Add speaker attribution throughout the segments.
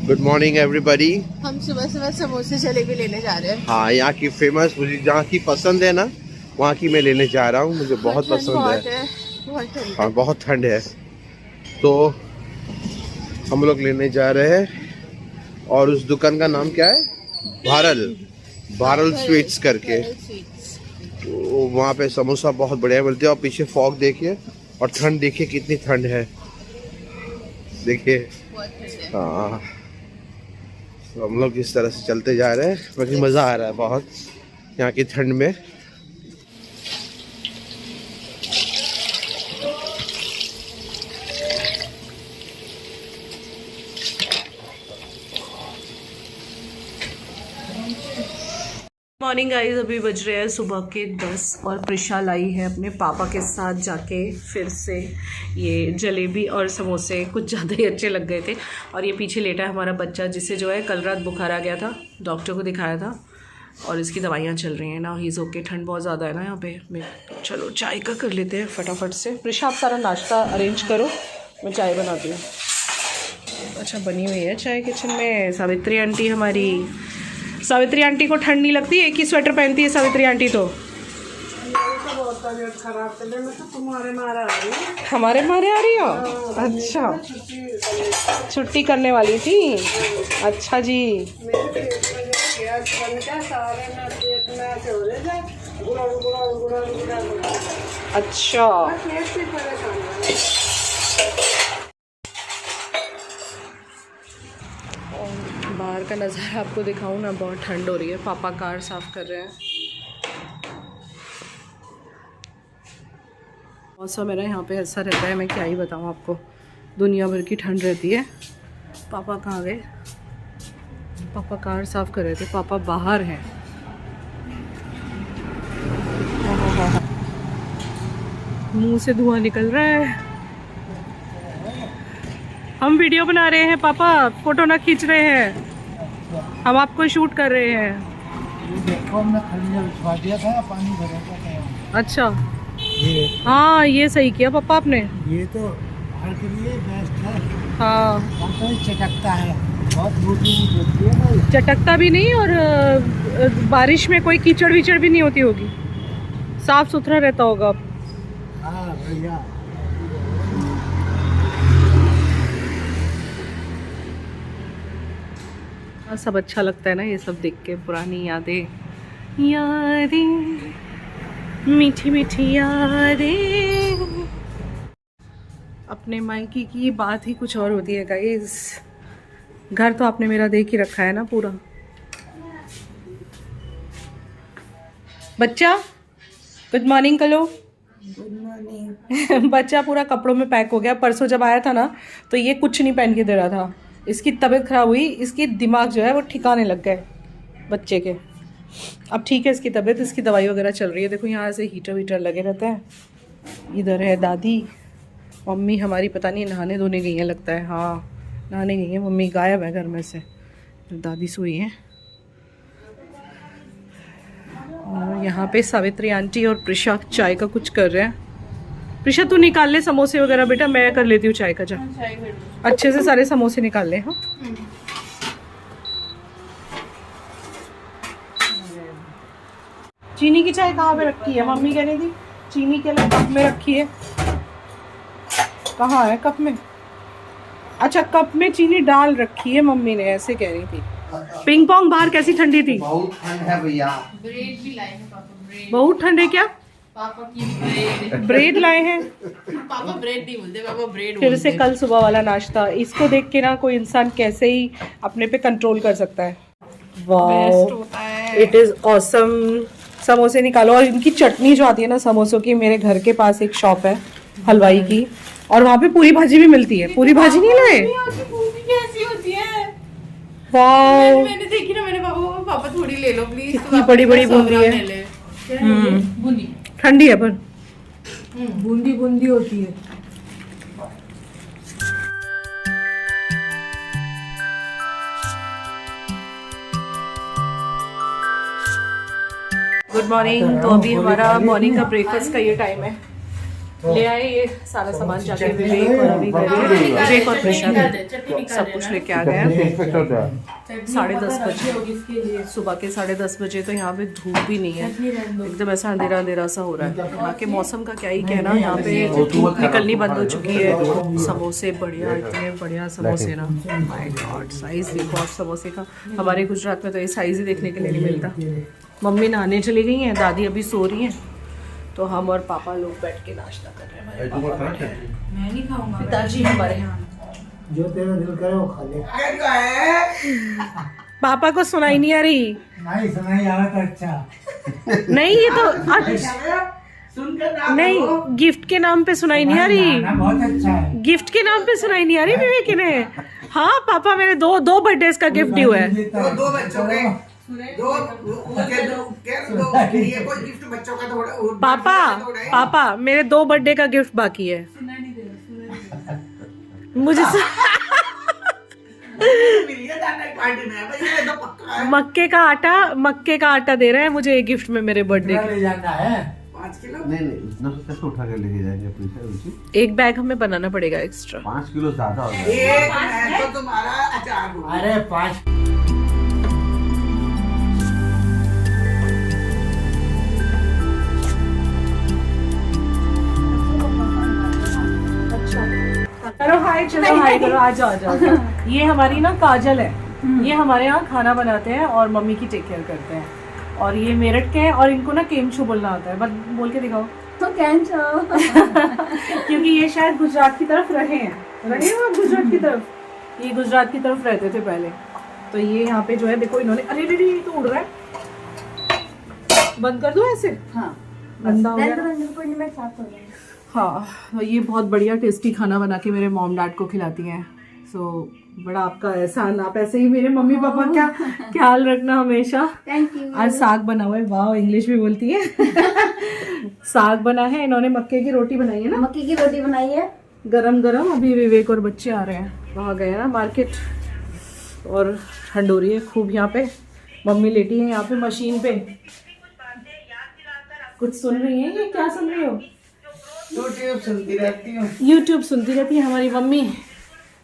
Speaker 1: Good morning everybody.
Speaker 2: हम सुबह सुबह समोसे जलेबी लेने जा रहे हैं।
Speaker 1: हाँ, यहाँ की फेमस, मुझे जहाँ की पसंद है ना वहाँ की मैं लेने जा रहा हूँ। मुझे बहुत पसंद है। हाँ, बहुत ठंड है तो हम लोग लेने जा रहे हैं। और उस दुकान का नाम क्या है? भारल भारल स्वीट्स करके। तो वहाँ पे समोसा बहुत बढ़िया मिलते हैं। और पीछे फॉग देखिए और ठंड देखिए, कितनी ठंड है देखिए। हाँ, तो हम लोग इस तरह से चलते जा रहे हैं, बाकी मज़ा आ रहा है बहुत यहाँ की ठंड में।
Speaker 2: मॉर्निंग गाइस, अभी बज रहे हैं सुबह के 10 और प्रिशा लाई है अपने पापा के साथ जाके फिर से ये जलेबी और समोसे। कुछ ज़्यादा ही अच्छे लग गए थे। और ये पीछे लेटा है हमारा बच्चा, जिसे जो है कल रात बुखार आ गया था, डॉक्टर को दिखाया था और इसकी दवाइयाँ चल रही हैं ना। ही ओके, ठंड बहुत ज़्यादा है ना यहाँ पे। चलो चाय का कर लेते हैं फटाफट से। प्रिशा आप सारा नाश्ता अरेंज करो, मैं चाय बनाती हूँ। अच्छा, बनी हुई है चाय किचन में। सावित्री आंटी हमारी, सावित्री आंटी को ठंड नहीं लगती, एक ही स्वेटर पहनती है सावित्री आंटी तो। हमारे मारे आ रही हो? अच्छा, छुट्टी करने वाली थी। अच्छा जी। अच्छा, बाहर का नज़ारा आपको दिखाऊं ना, बहुत ठंड हो रही है। पापा कार साफ़ कर रहे हैं। मौसम मेरा यहाँ पे ऐसा रहता है, मैं क्या ही बताऊँ आपको, दुनिया भर की ठंड रहती है। पापा कहाँ गए? पापा कार साफ़ कर रहे थे, पापा बाहर हैं। मुंह से धुआं निकल रहा है। हम वीडियो बना रहे हैं पापा, फोटो ना खींच रहे हैं, हम आपको शूट कर रहे हैं।
Speaker 3: देखो, हमने खरीदा बिछवा दिया था, पानी भरेगा था।
Speaker 2: अच्छा,
Speaker 3: ये
Speaker 2: हाँ ये सही किया पापा आपने।
Speaker 3: ये तो घर के लिए बेस्ट है।
Speaker 2: हाँ,
Speaker 3: तो चटकता है, बहुत बूटी होती है ना।
Speaker 2: चटकता भी नहीं और बारिश में कोई कीचड़ विचड़ भी नहीं होती होगी, साफ सुथरा रहता होगा।
Speaker 3: हाँ भैया,
Speaker 2: सब अच्छा लगता है ना ये सब देख के, पुरानी यादें, यादें मीठी मीठी यादें। अपने मायके की बात ही कुछ और होती है गाइस। घर तो आपने मेरा देख ही रखा है ना पूरा। बच्चा गुड मॉर्निंग करो।
Speaker 3: Good morning.
Speaker 2: बच्चा पूरा कपड़ों में पैक हो गया। परसों जब आया था ना तो ये कुछ नहीं पहन के दे रहा था। इसकी तबीयत खराब हुई, इसकी दिमाग जो है वो ठिकाने लग गए बच्चे के। अब ठीक है इसकी तबीयत, इसकी दवाई वगैरह चल रही है। देखो यहाँ से हीटर वीटर लगे रहते हैं। इधर है दादी, मम्मी हमारी पता नहीं नहाने धोने गई हैं लगता है। हाँ नहाने गई हैं मम्मी, गायब है घर में से। दादी सोई हैं। और यहाँ पे सावित्री आंटी और प्रिशा चाय का कुछ कर रहे हैं। प्रिशा तू निकाल ले समोसे वगैरह बेटा, मैं कर लेती हूँ चाय का। जा अच्छे से सारे समोसे निकाल ले। हाँ, चीनी की चाय कहाँ पे रखी है? मम्मी कह रही थी चीनी के लिए कप में रखी है। कहाँ है कप में? अच्छा, कप में चीनी डाल रखी है मम्मी ने, ऐसे कह रही थी। पिंग पोंग बाहर कैसी ठंडी थी?
Speaker 1: बहुत ठंड है भैया।
Speaker 2: ब्रेड भी लाए हैं पापा। ब्रेड बहुत ठंड है क्या? पापा की ब्रेड लाए हैं। पापा ब्रेड नहीं बोलते, पापा ब्रेड बोलते। फिर से कल सुबह वाला नाश्ता। इसको देख के ना कोई इंसान कैसे ही अपने पे कंट्रोल कर सकता है। वाह, इट इज ऑसम। समोसे निकालो। और इनकी चटनी जो आती है ना समोसों की, मेरे घर के पास एक शॉप है हलवाई की, और वहाँ पे पूरी भाजी भी मिलती है। पूरी भाजी नहीं लाए?
Speaker 4: कैसी होती है?
Speaker 2: वाह,
Speaker 4: मैंने देखी ना, मैंने पापा को, पापा थोड़ी ले लो प्लीज।
Speaker 2: कितनी बड़ी बड़ी बूंदी है।
Speaker 4: बूंदी
Speaker 2: ठंडी है पर
Speaker 4: बूंदी बूंदी होती है।
Speaker 2: Good morning. तो अभी हमारा मॉर्निंग का ब्रेकफास्ट का ये टाइम है। ले आए ये सारा सामान जाके विवेक और अभी गए विवेक और प्रशांत सब कुछ लेके आ गए हैं। 10:30 बजे सुबह के 10:30 बजे तो यहाँ पे धूप भी नहीं है, एकदम ऐसा अंधेरा अंधेरा सा हो रहा है। यहाँ के मौसम का क्या ही कहना, यहाँ पे धूप निकलनी बंद हो चुकी है। समोसे बढ़िया, इतने बढ़िया समोसे ना, माय गॉड साइज देखो आप समोसे का। हमारे गुजरात में तो ये साइज ही देखने के लिए नहीं मिलता। मम्मी नहाने चली गई हैं, दादी अभी सो रही हैं, तो हम और पापा लोग बैठ के नाश्ता कर रहे हैं।
Speaker 4: मैं नहीं खाऊंगा।
Speaker 2: पिताजी हमारे यहाँ,
Speaker 3: जो तेरा दिल करे वो खा ले।
Speaker 2: पापा को सुनाई नहीं आ रही।
Speaker 3: नहीं सुनाई आ रहा तो अच्छा।
Speaker 2: नहीं ये तो नहीं, गिफ्ट के नाम पे सुनाई नहीं आ रही,
Speaker 3: बहुत अच्छा है।
Speaker 2: गिफ्ट के नाम पे सुनाई नहीं आ रही विवेक ने। हाँ पापा मेरे दो बर्थडे का गिफ्ट ड्यू है।
Speaker 5: दो बच्चों के दो ये कोई गिफ्ट बच्चों का थोड़ा
Speaker 2: पापा मेरे 2 बर्थडे का गिफ्ट बाकी है। मुझे मक्के का आटा दे रहे हैं मुझे ये गिफ्ट में मेरे बर्थडे के।
Speaker 3: ले जाना है
Speaker 5: 5 किलो
Speaker 1: नहीं इतना तो कैसे उठा के लेके जाएंगे पैसा?
Speaker 2: एक बैग हमें बनाना पड़ेगा एक्स्ट्रा।
Speaker 1: 5 किलो ज्यादा हो जाएगा।
Speaker 5: एक है तो तुम्हारा अचार दूंगा।
Speaker 3: अरे 5
Speaker 2: चलो हाय करो, आ जाओ। ये हमारी ना काजल है, ये हमारे यहाँ खाना बनाते हैं और मम्मी की टेक केयर करते हैं। और ये मेरठ के हैं और इनको ना केमचो बोलना आता है, बस बोल के दिखाओ
Speaker 4: तो केमचो।
Speaker 2: क्योंकि ये शायद गुजरात की तरफ रहे हो गुजरात की तरफ, ये गुजरात की तरफ रहते थे पहले। तो ये यहाँ पे जो है देखो इन्होंने, अरे ये तो उड़ रहा है, बंद कर दो ऐसे। हाँ गंदा हो गया। हाँ तो ये बहुत बढ़िया टेस्टी खाना बना के मेरे मॉम डैड को खिलाती हैं। सो बड़ा आपका एहसान, आप ऐसे ही मेरे मम्मी पापा का ख्याल रखना हमेशा।
Speaker 4: Thank you.
Speaker 2: आज साग बना हुआ है, वाह इंग्लिश भी बोलती है। साग बना है, इन्होंने मक्के की रोटी बनाई है ना,
Speaker 4: मक्की की रोटी बनाई है
Speaker 2: गरम गरम। अभी विवेक और बच्चे आ रहे हैं, वहाँ गए ना मार्केट, और ठंड हो रही है खूब यहाँ पे। मम्मी लेटी है यहाँ पे मशीन पे, कुछ सुन रही है, ये क्या सुन रही हो?
Speaker 5: यूट्यूब सुनती रहती हूँ।
Speaker 2: यूट्यूब सुनती रहती है हमारी मम्मी,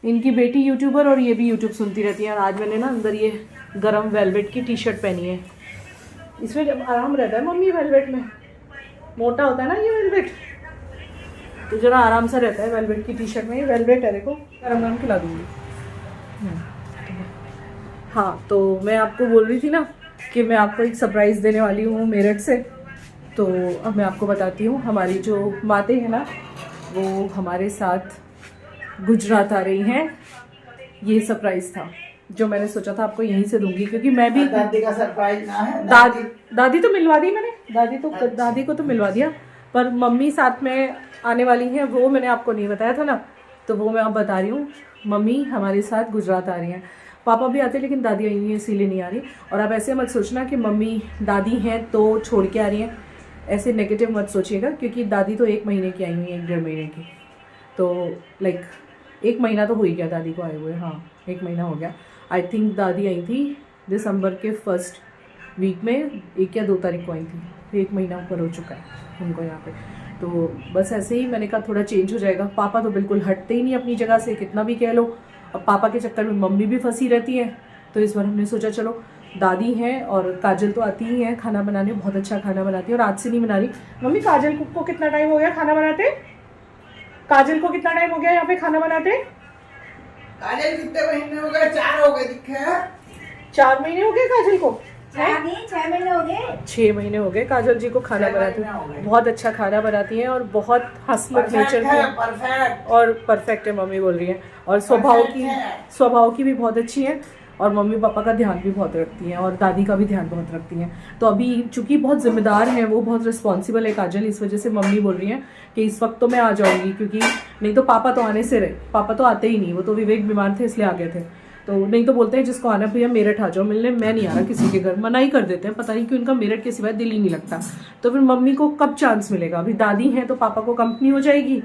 Speaker 2: इनकी बेटी यूट्यूबर और ये भी यूट्यूब सुनती रहती है। और आज मैंने ना अंदर ये गरम वेलवेट की टी शर्ट पहनी है, इसमें जब आराम रहता है मम्मी, वेलवेट में मोटा होता है ना ये वेलवेट, तो जरा आराम सा रहता है वेलवेट की टी शर्ट में। ये वेलवेट है देखो, गरम गरम खिला दूँगी। हाँ तो मैं आपको बोल रही थी ना कि मैं आपको एक सरप्राइज़ देने वाली हूँ मेरठ से। तो अब मैं आपको बताती हूँ, हमारी जो माते हैं ना वो हमारे साथ गुजरात आ रही हैं। ये सरप्राइज़ था जो मैंने सोचा था आपको यहीं से दूंगी, क्योंकि मैं भी
Speaker 5: दादी का सरप्राइज ना है।
Speaker 2: दादी तो मिलवा दी मैंने, दादी को तो मिलवा दिया, पर मम्मी साथ में आने वाली हैं वो मैंने आपको नहीं बताया था ना, तो वो मैं अब बता रही हूँ। मम्मी हमारे साथ गुजरात आ रही हैं, पापा भी आते लेकिन दादी आई हुई है इसीलिए नहीं आ रही। और अब ऐसे मत सोचना कि मम्मी दादी हैं तो छोड़ के आ रही हैं, ऐसे नेगेटिव मत सोचिएगा, क्योंकि दादी तो 1 महीने की आई हुई है, 1-1.5 महीने की। तो लाइक 1 महीना तो हो ही गया दादी को आए हुए, हाँ 1 महीना हो गया। आई थिंक दादी आई थी दिसंबर के 1st वीक में, 1 या 2 तारीख को आई थी, तो 1 महीना ऊपर हो चुका है उनको यहाँ पे। तो बस ऐसे ही मैंने कहा थोड़ा चेंज हो जाएगा। पापा तो बिल्कुल हटते ही नहीं अपनी जगह से, कितना भी कह लो। अब पापा के चक्कर में मम्मी भी फंसी रहती है, तो इस बार हमने सोचा चलो दादी हैं और काजल तो आती ही हैं खाना बनाने, बहुत अच्छा खाना बनाती है। और आज से नहीं बना रही मम्मी, काजल को कितना टाइम हो गया खाना बनाते? काजल को कितना टाइम हो गया यहाँ पे खाना बनाते?
Speaker 5: काजल कितने महीने हो गए? 4 हो गए दिखे।
Speaker 2: 4 महीने हो गए काजल को?
Speaker 4: 6 महीने हो गए।
Speaker 2: 6 महीने हो गए काजल जी को खाना बनाती है। बहुत अच्छा खाना बनाती हैं और बहुत हंसमुख नेचर की
Speaker 5: परफेक्ट
Speaker 2: और परफेक्ट है मम्मी बोल रही है। और स्वभाव की भी बहुत अच्छी है, और मम्मी पापा का ध्यान भी बहुत रखती हैं, और दादी का भी ध्यान बहुत रखती हैं। तो अभी चूंकि बहुत जिम्मेदार हैं, वो बहुत रिस्पॉन्सिबल है काजल, इस वजह से मम्मी बोल रही हैं कि इस वक्त तो मैं आ जाऊंगी, क्योंकि नहीं तो पापा तो आने से रहे, पापा तो आते ही नहीं, वो तो विवेक बीमार थे इसलिए आ गए थे। तो नहीं तो बोलते हैं जिसको आना भैया मेरठ आ जाओ मिलने, मैं नहीं आ रहा किसी के घर, मना ही कर देते हैं, पता नहीं क्यों इनका मेरठ के सिवाय दिल ही नहीं लगता। तो फिर मम्मी को कब चांस मिलेगा? अभी दादी हैं तो पापा को कंपनी हो जाएगी,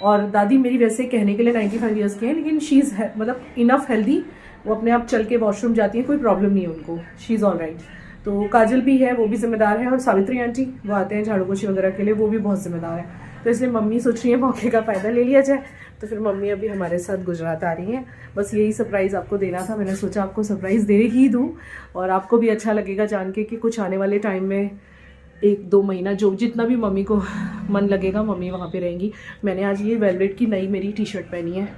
Speaker 2: और दादी मेरी वैसे कहने के लिए 95 ईयर्स की है, लेकिन शी इज़ मतलब इनफ हेल्दी, वो अपने आप चल के वॉशरूम जाती है, कोई प्रॉब्लम नहीं है उनको, शी इज़ ऑल राइट। तो काजल भी है, वो भी जिम्मेदार है, और सावित्री आंटी वो आते हैं झाड़ू पोछी वगैरह के लिए, वो भी बहुत जिम्मेदार है। तो इसलिए मम्मी सोच रही है मौके का फ़ायदा ले लिया जाए। तो फिर मम्मी अभी हमारे साथ गुजरात आ रही हैं। बस यही सरप्राइज़ आपको देना था, मैंने सोचा आपको सरप्राइज़ दे ही दूँ और आपको भी अच्छा लगेगा जान के कि कुछ आने वाले टाइम में 1-2 महीना जो जितना भी मम्मी को मन लगेगा मम्मी वहाँ पे रहेंगी। मैंने आज ये वेलवेट की नई मेरी टी शर्ट पहनी है,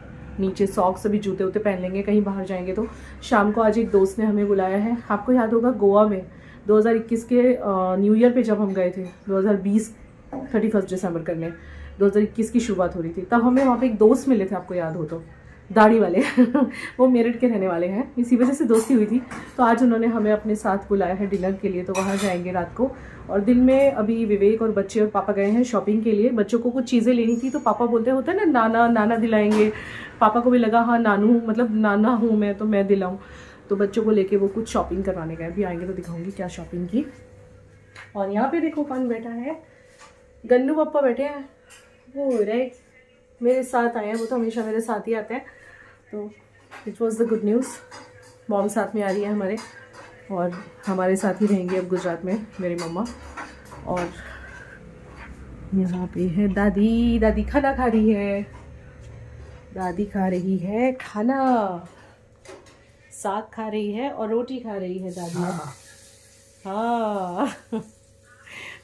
Speaker 2: नीचे सॉक्स अभी जूते वूते पहन लेंगे कहीं बाहर जाएंगे तो। शाम को आज एक दोस्त ने हमें बुलाया है, आपको याद होगा गोवा में 2021 के न्यू ईयर पे जब हम गए थे 2020 31 दिसंबर करने, 2021 की शुरुआत हो रही थी, तब हमें वहाँ पे एक दोस्त मिले थे, आपको याद हो तो, दाढ़ी वाले वो मेरठ के रहने वाले हैं, इसी वजह से दोस्ती हुई थी। तो आज उन्होंने हमें अपने साथ बुलाया है डिनर के लिए, तो वहाँ जाएंगे रात को। और दिन में अभी विवेक और बच्चे और पापा गए हैं शॉपिंग के लिए, बच्चों को कुछ चीज़ें लेनी थी तो पापा बोलते होते हैं ना नाना नाना दिलाएंगे, पापा को भी लगा हाँ नानू मतलब नाना हूँ मैं तो मैं दिलाऊँ, तो बच्चों को लेके वो कुछ शॉपिंग करवाने गए। अभी आएंगे तो दिखाऊंगी क्या शॉपिंग की। और यहाँ पे देखो कौन बैठा है, गन्नू पापा बैठे हैं, वो राइट मेरे साथ आए हैं, वो तो हमेशा मेरे साथ ही आते हैं। तो it was the good news, mom साथ में आ रही है हमारे और हमारे साथ ही रहेंगे अब गुजरात में मेरी मम्मा। और यहाँ पे है दादी, दादी खाना खा रही है, दादी खा रही है खाना, साग खा रही है और रोटी खा रही है दादी। हाँ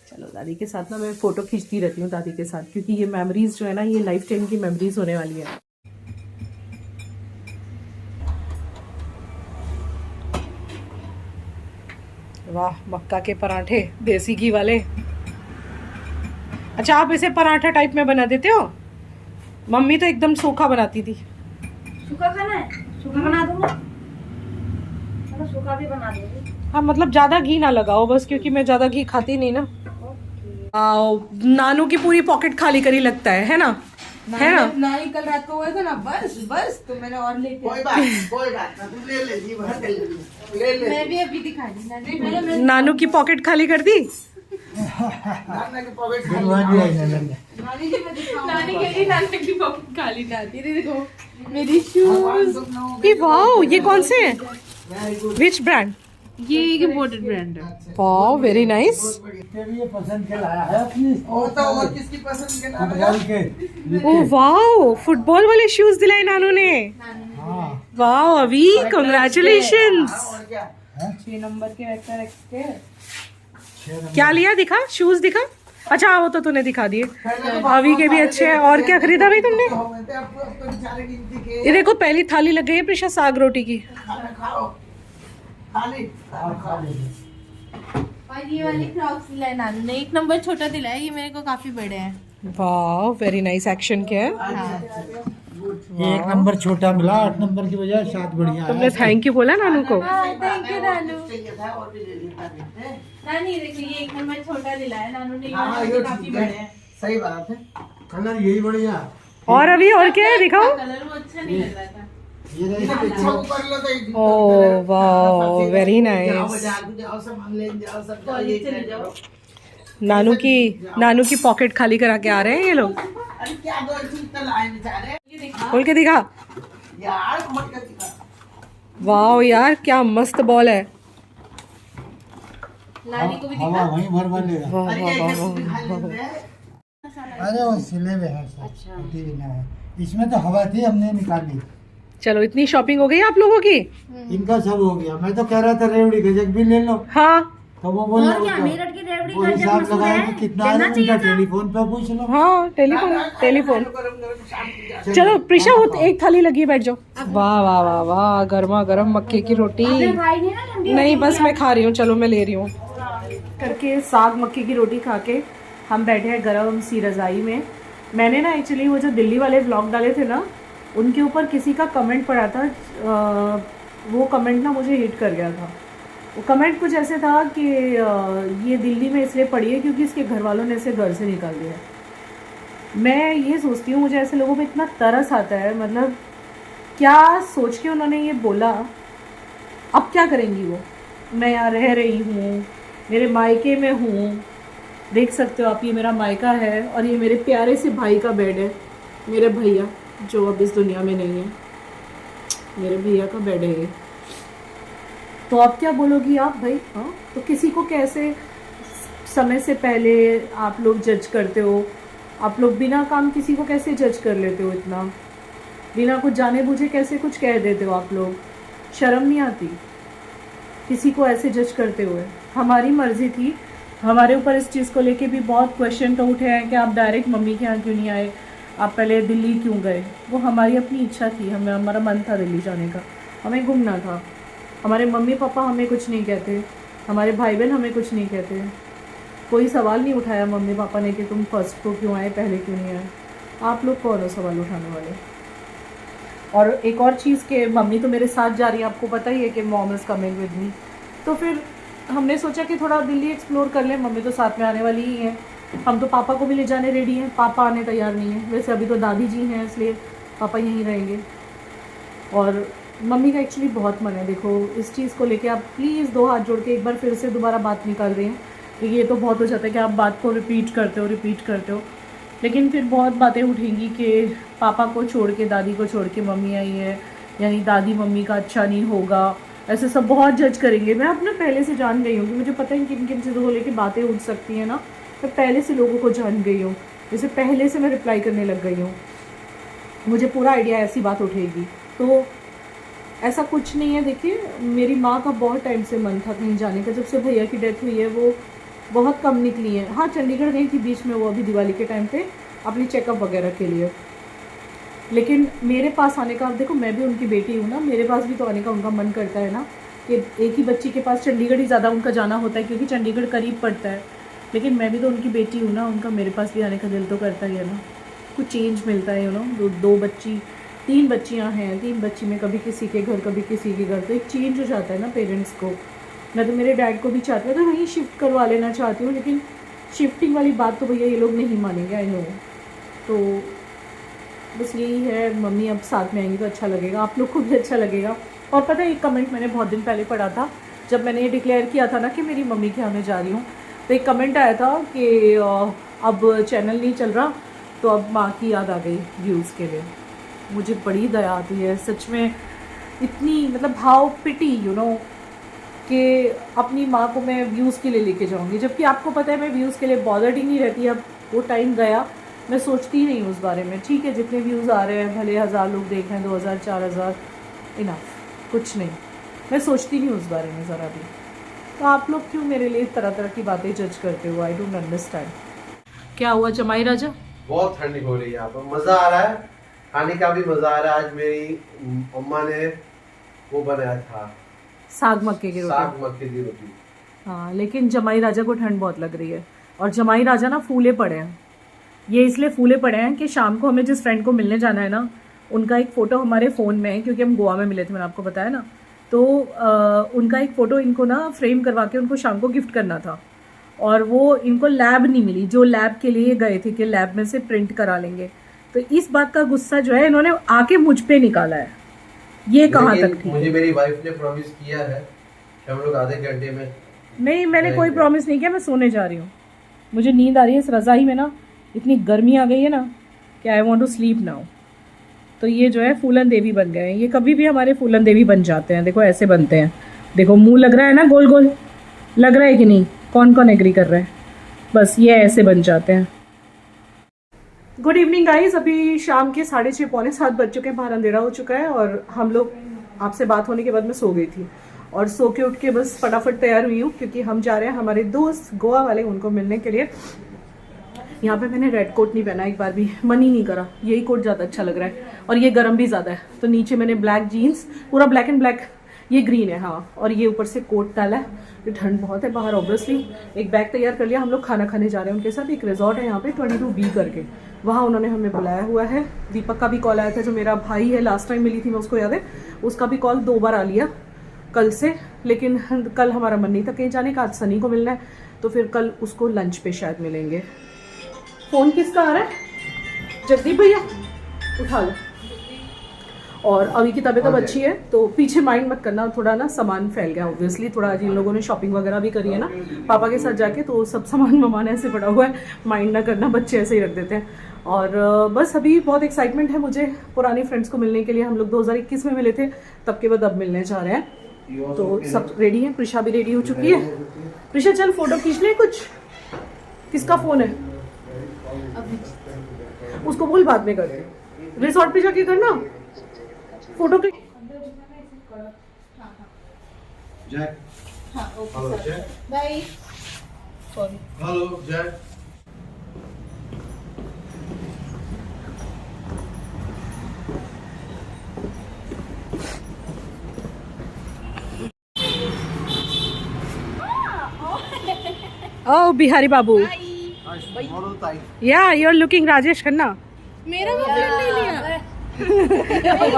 Speaker 2: चलो दादी के साथ ना मैं फ़ोटो खींचती रहती हूँ दादी के साथ, क्योंकि ये मेमोरीज़ जो है ना ये लाइफ टाइम की मेमोरीज़ होने वाली है। वाह मक्का के पराठे देसी घी वाले। अच्छा आप इसे पराठा टाइप में बना देते हो? मम्मी तो एकदम सूखा बनाती थी।
Speaker 4: सूखा खाना है, सूखा बना दूंगा, चलो सूखा भी बना दूंगी।
Speaker 2: हाँ मतलब ज़्यादा घी ना लगाओ बस, क्योंकि मैं ज़्यादा घी खाती नहीं ना। नानू की पूरी पॉकेट खाली करी लगता है ना? है ना?
Speaker 5: नहीं कल रात को हुआ था ना, बस बस तो मैंने और लेके कोई बात ना, तुम ले जी भर ले।
Speaker 4: मैं भी अभी दिखा दी
Speaker 2: नानू की पॉकेट खाली कर दी।
Speaker 5: नाना की पॉकेट
Speaker 4: नानी जी मैं दिखाऊंगी, नानी कह रही नानी की पॉकेट खाली जाती है। देखो मेरी शूज,
Speaker 2: ये वाओ ये कौन से हैं? Which brand?
Speaker 4: ये एक इम्पोर्टेड ब्रांड है।
Speaker 2: Wow very nice.
Speaker 3: ये पसंद के लाया है अपनी
Speaker 5: और तो और किसकी पसंद के नाम
Speaker 3: फुटबॉल के।
Speaker 2: ओ वाओ फुटबॉल वाले शूज दिलाए नानू ने।
Speaker 3: हाँ
Speaker 2: वाओ अभी कांग्रेचुलेशंस।
Speaker 5: और क्या
Speaker 4: 6 नंबर के वेक्टर एक्स के।
Speaker 2: क्या लिया दिखा, शूज दिखा। अच्छा हाँ वो तो तूने दिखा दिए, अभी के भी अच्छे हैं। और क्या खरीदा भाई तुमने?
Speaker 5: अब तो बेचारे गिनती के
Speaker 2: ये देखो पहली थाली लग गई है प्रिशा साग रोटी की।
Speaker 5: खाना खाओ खाली खा ले।
Speaker 4: और ये वाली फ्रॉक्स दिलाए नानू ने, 1 नंबर छोटा दिलाया, ये मेरे को काफी बड़े हैं।
Speaker 2: वाह वेरी नाइस एक्शन के है।
Speaker 3: ये 1 नंबर छोटा मिला, 8 नंबर की बजाय 7 बढ़िया
Speaker 2: तुमने थैंक यू बोला नानू को?
Speaker 4: थैंक यू नानू।
Speaker 5: चाहिए था और भी ले लेता थे।
Speaker 4: नानी देखो ये 1 नंबर छोटा दिलाया नानू ने,
Speaker 5: हाँ
Speaker 4: ये
Speaker 5: ये
Speaker 4: काफी
Speaker 5: ठीक
Speaker 4: बड़े
Speaker 5: है,
Speaker 4: हैं।
Speaker 5: सही बात है।
Speaker 3: कलर यही बढ़िया।
Speaker 2: और अभी और क्या है दिखाओ।
Speaker 4: कलर वो अच्छा नहीं लग रहा था।
Speaker 3: ये
Speaker 5: इच्छा को कर लो तो
Speaker 2: ओ वाओ वेरी
Speaker 5: जाओ
Speaker 2: नाइस।
Speaker 5: बाजार जाओ सामान ले जाओ सब
Speaker 4: कॉलेज चले जाओ।
Speaker 2: नानू की पॉकेट खाली करा के आ रहे हैं ये लोग।
Speaker 5: अरे क्या दो चीज तो लाए बेचारे
Speaker 4: ये दिखा
Speaker 2: खोल के दिखा।
Speaker 5: यार मत कर दिखा।
Speaker 2: वाओ यार क्या मस्त बॉल है।
Speaker 4: नानी को भी
Speaker 3: हवा
Speaker 4: दिखा।
Speaker 3: वहीं भर भर लेगा।
Speaker 2: वाह
Speaker 5: अरे
Speaker 2: वाह
Speaker 5: ये
Speaker 2: वाह
Speaker 5: कैसे
Speaker 2: वाह
Speaker 5: दिखा
Speaker 2: वाह।
Speaker 5: लेते हैं?
Speaker 3: अरे वो सिले हुए है सब। अच्छा ना है, इसमें तो हवा थी हमने निकाली।
Speaker 2: चलो इतनी शॉपिंग हो गई आप लोगों की?
Speaker 3: इनका सब हो गया। मैं तो कह रहा था रेवड़ी गजक भी ले लो,
Speaker 2: हाँ
Speaker 3: तो वो बोल
Speaker 4: और क्या मेरठ की रेवड़ी
Speaker 3: वो
Speaker 4: का जब
Speaker 3: हिसाब
Speaker 4: मशहूर
Speaker 3: लगाया
Speaker 4: है,
Speaker 3: कि कितना है, उनका टेलीफोन पे पूछ लो।
Speaker 2: हाँ टेलीफोन।
Speaker 5: गरम गरम शाम की जा।
Speaker 2: चलो प्रिशा वो एक थाली लगी है बैठ जाओ। वाह वाह वाह वाह गर्मा गर्म मक्के की रोटी।
Speaker 4: खाई नहीं ना ठंडी।
Speaker 2: नहीं बस मैं खा रही हूँ, चलो मैं ले रही हूँ। करके साग मक्के की रोटी खा के हम बैठे हैं गरम सी रज़ाई में। मैंने ना एक्चुअली वो जो दिल्ली वाले व्लॉग डाले थे ना उनके ऊपर किसी का कमेंट पड़ा था, वो कमेंट ना मुझे हिट कर गया था। वो कमेंट कुछ ऐसे था कि ये दिल्ली में इसलिए पड़ी है क्योंकि इसके घर वालों ने इसे घर से निकाल दिया है। मैं ये सोचती हूँ मुझे ऐसे लोगों पे इतना तरस आता है, मतलब क्या सोच के उन्होंने ये बोला। अब क्या करेंगी वो? मैं यहाँ रह रही हूँ, मेरे मायके में हूँ, देख सकते हो आप, ये मेरा मायका है और ये मेरे प्यारे से भाई का बेड है। मेरे भैया जो अब इस दुनिया में नहीं है, मेरे भैया का बेड है ये। तो अब क्या बोलोगी आप भाई? हाँ तो किसी को कैसे समय से पहले आप लोग जज करते हो, आप लोग बिना काम किसी को कैसे जज कर लेते हो इतना? बिना कुछ जाने बूझे कैसे कुछ कह देते हो आप लोग? शर्म नहीं आती किसी को ऐसे जज करते हुए? हमारी मर्जी थी, हमारे ऊपर इस चीज़ को लेके भी बहुत क्वेश्चन तो उठे हैं कि आप डायरेक्ट मम्मी के यहाँ क्यों नहीं आए, आप पहले दिल्ली क्यों गए? वो हमारी अपनी इच्छा थी, हमारा मन था दिल्ली जाने का, हमें घूमना था। हमारे मम्मी पापा हमें कुछ नहीं कहते, हमारे भाई बहन हमें कुछ नहीं कहते, कोई सवाल नहीं उठाया मम्मी पापा ने कि तुम फर्स्ट को क्यों आए, पहले क्यों नहीं आए। आप लोग कौन हो सवाल उठाने वाले? और एक और चीज़ कि मम्मी तो मेरे साथ जा रही है, आपको पता ही है कि mom is coming with me, तो फिर हमने सोचा कि थोड़ा दिल्ली एक्सप्लोर कर लें। मम्मी तो साथ में आने वाली ही हैं, हम तो पापा को भी ले जाने रेडी हैं, पापा आने तैयार नहीं हैं। वैसे अभी तो दादी जी हैं इसलिए पापा यहीं रहेंगे। और मम्मी का एक्चुअली बहुत मन है, देखो इस चीज़ को लेके आप प्लीज़ 2 हाथ जोड़ के एक बार फिर से दोबारा बात निकाल रही हैं, क्योंकि ये तो बहुत हो जाता है कि आप बात को रिपीट करते हो, लेकिन फिर बहुत बातें उठेंगी कि पापा को छोड़ के, दादी को छोड़ के मम्मी आई है, यानी दादी मम्मी का अच्छा नहीं होगा, ऐसे सब बहुत जज करेंगे। मैं अपना पहले से जान गई हूँ कि मुझे पता है किन किन चीज़ों को लेके बातें उठ सकती हैं ना, मैं पहले से लोगों को जान गई हूँ, जैसे पहले से मैं रिप्लाई करने लग गई हूँ, मुझे पूरा आइडिया ऐसी बात उठेगी। तो ऐसा कुछ नहीं है। देखिए मेरी माँ का बहुत टाइम से मन था कहीं जाने का, जब से भैया की डेथ हुई है वो बहुत कम निकली है। हाँ चंडीगढ़ गई थी बीच में, वो अभी दिवाली के टाइम पे अपनी चेकअप वगैरह के लिए, लेकिन मेरे पास आने का, देखो मैं भी उनकी बेटी हूँ ना, मेरे पास भी तो आने का उनका मन करता है ना, कि एक ही बच्ची के पास चंडीगढ़ ही ज़्यादा उनका जाना होता है क्योंकि चंडीगढ़ करीब पड़ता है, लेकिन मैं भी तो उनकी बेटी हूँ ना, उनका मेरे पास भी आने का दिल तो करता ही है ना। कुछ चेंज मिलता है, यू नो, 2 बच्ची 3 बच्चियाँ हैं, 3 बच्ची में कभी किसी के घर कभी किसी के घर, तो एक चेंज हो जाता है ना पेरेंट्स को। मैं तो मेरे डैड को भी चाहती हूँ तो वहीं शिफ्ट करवा लेना चाहती हूँ, लेकिन शिफ्टिंग वाली बात तो भैया ये लोग नहीं मानेंगे, आई नो। तो बस यही है, मम्मी अब साथ में आएंगी तो अच्छा लगेगा, आप लोग को भी अच्छा लगेगा। और पता है एक कमेंट मैंने बहुत दिन पहले पढ़ा था, जब मैंने ये डिक्लेयर किया था ना कि मेरी मम्मी के यहाँ मैं जा रही हूँ, तो एक कमेंट आया था कि अब चैनल नहीं चल रहा तो अब माँ की याद आ गई व्यूज़ के लिए। मुझे बड़ी दया आती है सच में, इतनी मतलब हाउ पिटी यू नो, कि अपनी माँ को मैं व्यूज़ के लिए लेके जाऊँगी, जबकि आपको पता है मैं व्यूज़ के लिए बॉदर्ड ही नहीं रहती। अब वो टाइम गया, मैं सोचती ही नहीं हूँ उस बारे में। ठीक है जितने व्यूज़ आ रहे हैं, भले 1000 लोग देख रहे हैं, 2000 4000 इनफ, कुछ नहीं, मैं सोचती नहीं हूँ उस बारे में ज़रा भी। तो आप लोग क्यों मेरे लिए तरह तरह की बातें जज करते हो? I don't understand. क्या हुआ जमाई राजा?
Speaker 1: बहुत ठंडी हो रही है यहाँ पर, मज़ा आ रहा है, खाने का भी मज़ा आ रहा है। आज मेरी अम्मा ने वो बनाया था,
Speaker 2: साग मक्के की
Speaker 1: रोटी।
Speaker 2: हाँ, लेकिन जमाई राजा को ठंड बहुत लग रही है, और जमाई राजा ना फूले पड़े हैं। ये इसलिए फूले पड़े हैं कि शाम को हमें जिस फ्रेंड को मिलने जाना है ना, उनका एक फ़ोटो हमारे फ़ोन में है, क्योंकि हम गोवा में मिले थे, मैंने आपको बताया ना, तो उनका एक फ़ोटो इनको ना फ्रेम करवा के उनको शाम को गिफ्ट करना था, और वो इनको लैब नहीं मिली जो लैब के लिए गए थे कि लैब में से प्रिंट करा लेंगे। तो इस बात का गुस्सा जो है इन्होंने आके मुझ पे निकाला है। ये कहाँ तक ठीक?
Speaker 1: मुझे मेरी वाइफ ने प्रॉमिस किया है कि हम लोग आधे घंटे में।
Speaker 2: नहीं, मैंने कोई प्रॉमिस नहीं किया, मैं सोने जा रही हूँ, मुझे नींद आ रही है इस रज़ाई में ना, इतनी गर्मी आ गई है ना कि I want to sleep now. तो ये जो है फूलन देवी बन गए हैं, ये कभी भी हमारे फूलन देवी बन जाते हैं। देखो ऐसे बनते हैं, देखो मुंह लग रहा है ना गोल गोल, लग रहा है कि नहीं? कौन कौन एग्री कर रहा है? बस ये ऐसे बन जाते हैं। गुड इवनिंग गाइज, अभी शाम के 6:30 पौने 7 बज चुके हैं, बाहर अंधेरा हो चुका है, और हम लोग आपसे बात होने के बाद मैं सो गई थी, और सो के उठ के बस फटाफट तैयार हुई हूँ, क्योंकि हम जा रहे हैं हमारे दोस्त गोवा वाले, उनको मिलने के लिए। यहाँ पे मैंने रेड कोट नहीं पहना, एक बार भी मन ही नहीं करा, यही कोट ज़्यादा अच्छा लग रहा है, और ये गर्म भी ज़्यादा है, तो नीचे मैंने ब्लैक जीन्स, पूरा ब्लैक एंड ब्लैक, ये ग्रीन है हाँ, और ये ऊपर से कोट डाला है। ये ठंड बहुत है बाहर ऑब्वियसली। एक बैग तैयार कर लिया, हम लोग खाना खाने जा रहे हैं उनके साथ। एक रिजॉर्ट है यहाँ पे 22B करके, वहाँ उन्होंने हमें बुलाया हुआ है। दीपक का भी कॉल आया था, जो मेरा भाई है, लास्ट टाइम मिली थी मैं उसको, याद है, उसका भी कॉल 2 बार आ लिया कल से, लेकिन कल हमारा मन नहीं था कहीं जाने का, आज सनी को मिलना है, तो फिर कल उसको लंच पे शायद मिलेंगे। फ़ोन किसका आ रहा है? जगदीप भैया, उठा लो। और अभी की तबीयत अब अच्छी है, तो पीछे माइंड मत करना, थोड़ा ना सामान फैल गया ऑब्वियसली, थोड़ा आज इन लोगों ने शॉपिंग वगैरह भी करी है ना पापा के साथ जाके, तो सब सामान ममान ऐसे पड़ा हुआ है, माइंड ना करना, बच्चे ऐसे ही रख देते हैं। और बस अभी बहुत एक्साइटमेंट है मुझे पुराने फ्रेंड्स को मिलने के लिए। हम लोग 2021 में मिले थे, तब के बाद अब मिलने जा रहे हैं, तो सब रेडी है। प्रिशा भी रेडी हो चुकी है। प्रिशा चल फोटो खींच ले कुछ। किसका फ़ोन है? उसको बोल बाद में करते, रिसोर्ट पे जाके करना फोटो क्लिक।
Speaker 1: जय
Speaker 4: हाँ okay
Speaker 1: hello
Speaker 4: sir,
Speaker 1: Jay
Speaker 4: bye. Sorry.
Speaker 1: Hello Jay
Speaker 2: ओ बिहारी बाबू,
Speaker 1: मॉडल ताई
Speaker 2: या you are looking Rajesh Khanna.
Speaker 4: मेरा फ्रेंड नहीं लिया।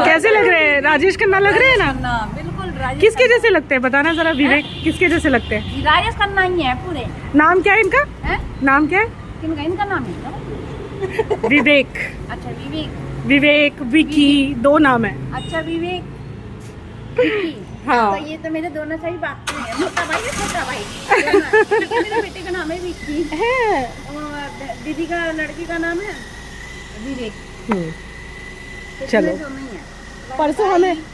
Speaker 2: कैसे लग रहे हैं? राजेश खन्ना लग रहे हैं ना?
Speaker 6: बिल्कुल राजेश
Speaker 2: किसके जैसे लगते हैं बताना जरा, विवेक किसके जैसे लगते हैं?
Speaker 6: राजेश खन्ना ही है पूरे।
Speaker 2: नाम क्या है इनका?
Speaker 6: हैं?
Speaker 2: नाम क्या है?
Speaker 6: किनका? इनका नाम है
Speaker 2: विवेक।
Speaker 6: अच्छा विवेक।
Speaker 2: विवेक विकी दो नाम है।
Speaker 6: अच्छा विवेक विक्की।
Speaker 2: हाँ।
Speaker 6: तो ये तो मेरे दोनों सही बात है, मोटा भाई है छोटा भाई दोनों। मेरे बेटे का नाम है विक्की
Speaker 2: है।
Speaker 6: और दीदी का लड़की का नाम है विवेक। तो
Speaker 2: चलो।
Speaker 6: इसमें दोनों ही है।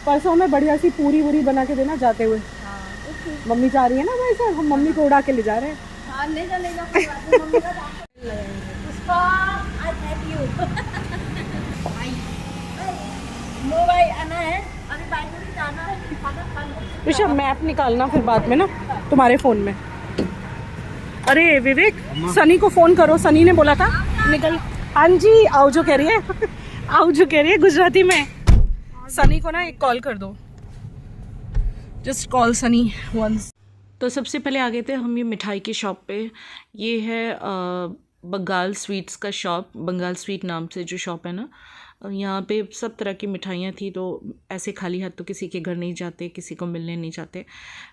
Speaker 2: परसों हमें बढ़िया सी पूरी वूरी बना के देना जाते हुए।
Speaker 6: हाँ, ओके।
Speaker 2: मम्मी जा रही है ना भाई साहब, हम मम्मी को उड़ा के ले जा रहे हैं।
Speaker 6: हाँ ले जा कोई बात नहीं, मम्मी का उसका आई थैंक यू। नो भाई आना है अभी, बाइक में जाना है।
Speaker 2: ऋषभ मैप निकालना फिर बाद में ना तुम्हारे फोन में। अरे विवेक, सनी को फोन करो, सनी ने बोला था निकल। हाँ जी, आओ जो कह रही है आओ जो कह रही है गुजराती में। सनी को ना एक कॉल कर दो, जस्ट कॉल सनी वंस। तो सबसे पहले आ गए थे हम ये मिठाई की शॉप पे। ये है बंगाल स्वीट्स का शॉप, बंगाल स्वीट नाम से जो शॉप है ना। यहाँ पे सब तरह की मिठाइयाँ थी, तो ऐसे खाली हाथ तो किसी के घर नहीं जाते, किसी को मिलने नहीं जाते।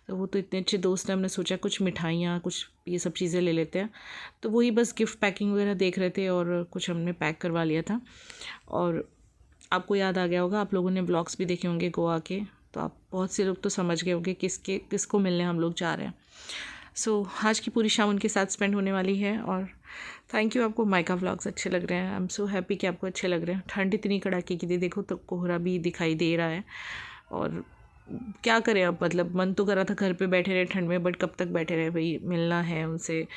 Speaker 2: तो वो तो इतने अच्छे दोस्त हैं, हमने सोचा कुछ मिठाइयाँ कुछ ये सब चीज़ें ले लेते हैं। तो वही बस गिफ्ट पैकिंग वगैरह देख रहे थे और कुछ हमने पैक करवा लिया था। और आपको याद आ गया होगा, आप लोगों ने ब्लॉग्स भी देखे होंगे गोवा के, तो आप बहुत से लोग तो समझ गए होंगे किसको मिलने हम लोग जा रहे हैं। सो आज की पूरी शाम उनके साथ स्पेंड होने वाली है। और थैंक यू, आपको माइका व्लॉग्स अच्छे लग रहे हैं। आई एम सो हैप्पी कि आपको अच्छे लग रहे हैं। ठंड इतनी कड़ाके की थी, देखो तो कोहरा भी दिखाई दे रहा है। और क्या करें अब, मतलब मन तो कर रहा था घर पे बैठे रहे ठंड में, बट कब तक बैठे रहे भाई, मिलना है उनसे,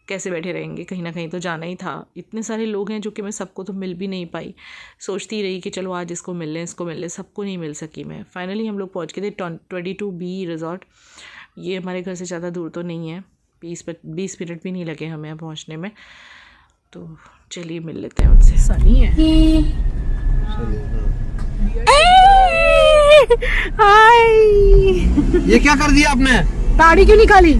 Speaker 2: कैसे बैठे रहेंगे, कहीं ना कहीं तो जाना ही था। इतने सारे लोग हैं जो कि मैं सबको तो मिल भी नहीं पाई, सोचती रही कि चलो आज इसको मिल लें इसको मिल लें, सबको नहीं मिल सकी मैं। फाइनली हम लोग पहुँच गए थे 22B रिजॉर्ट। ये हमारे घर से ज़्यादा दूर तो नहीं है, 20 मिनट भी नहीं लगे हमें पहुँचने में। तो चलिए मिल लेते हैं उनसे। सनी है। हाय।
Speaker 1: ये क्या कर दिया आपने?
Speaker 2: ताड़ी क्यों निकाली?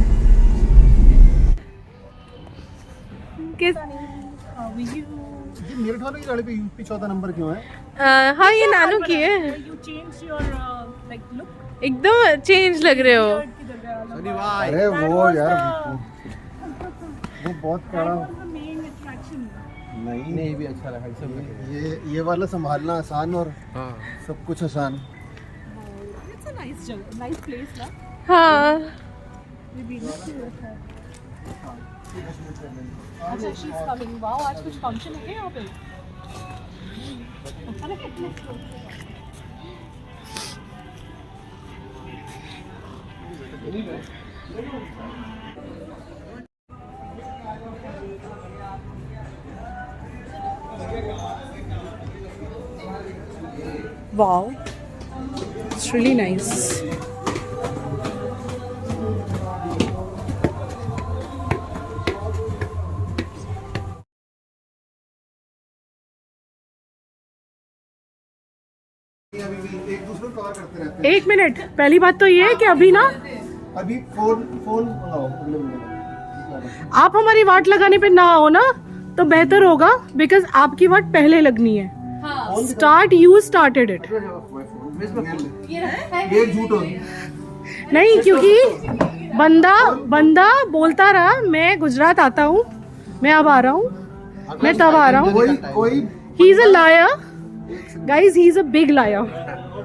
Speaker 1: मेरे की गाड़ी पे यूपी 14 नंबर क्यों है?
Speaker 4: हाँ ये नानू की है। एकदम चेंज लग रहे हो।
Speaker 1: अरे वो यार वो बहुत बड़ा नहीं भी अच्छा लगा सब। ये वाला संभालना आसान और सब कुछ आसान।
Speaker 4: हाँ
Speaker 2: आज कुछ फंक्शन है यहाँ पे? Wow, it's really nice.
Speaker 1: एक दूसरे को कवर करते रहते
Speaker 2: एक मिनट, पहली बात तो ये है कि अभी ना
Speaker 1: हैं। अभी फोन लगाओ अगले महीने।
Speaker 2: आप हमारी वाट लगाने पे ना आओ ना तो बेहतर होगा, बिकॉज आपकी वाट पहले लगनी है। Start, you started it.
Speaker 1: ये झूठ हो।
Speaker 2: नहीं, क्योंकि बंदा बोलता रहा मैं गुजरात आता हूँ, मैं अब आ रहा हूँ, मैं तब आ रहा हूँ।
Speaker 1: कोई
Speaker 2: he is a liar guys, he is a big liar.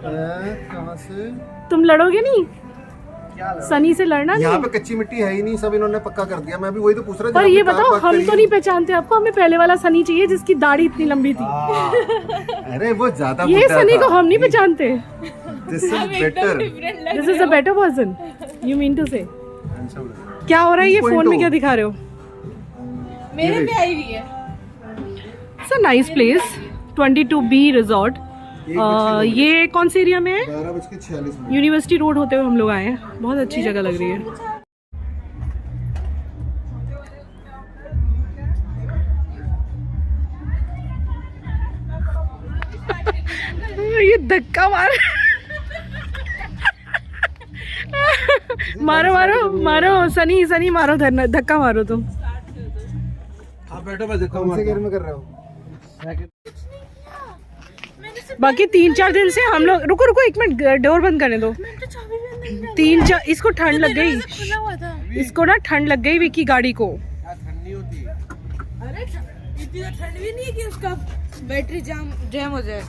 Speaker 1: कहाँ से?
Speaker 2: तुम लड़ोगे नहीं? सनी से लड़ना
Speaker 1: यहाँ
Speaker 2: नहीं।
Speaker 1: पे कच्ची मिट्टी है ही नहीं, सब इन्होंने पक्का कर दिया। मैं भी वही तो पूछ रहा था।
Speaker 2: पर ये बताओ, हम तो नहीं पहचानते आपको, हमें पहले वाला सनी चाहिए जिसकी दाढ़ी इतनी लंबी थी।
Speaker 1: अरे वो ज्यादा
Speaker 2: ये सनी को हम नहीं पहचानते।
Speaker 1: This is better.
Speaker 2: This is a better version, you mean to say. क्या हो रहा है? ये फोन में क्या दिखा रहे हो?
Speaker 4: मेरे पे आई हुई है।
Speaker 2: A nice place 22B resort. ये कौन से एरिया में है?
Speaker 3: 12:46
Speaker 2: यूनिवर्सिटी रोड होते हुए हम लोग आए हैं। बहुत अच्छी जगह लग रही है। ये धक्का मारो मारो मारो सनी सनी मारो धक्का मारो तुम।
Speaker 3: आप बैठो, मैं देखता हूं कौन से गियर में कर रहे हो।
Speaker 2: बाकी 3-4 दिन से हम लोग रुको रुको 1 मिनट, डोर बंद करने दो। 3-4 इसको ठंड लग गई, इसको ना ठंड लग गई विकी गाड़ी को।
Speaker 3: ठंडी होती है।
Speaker 4: अरे इतनी तो ठंड भी नहीं है कि उसका बैटरी जैम हो जाए।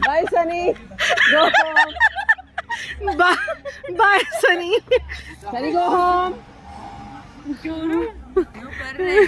Speaker 5: Bye Sunny,
Speaker 2: bye Sunny,
Speaker 5: Sunny go home.
Speaker 4: क्यों कर रहे हैं?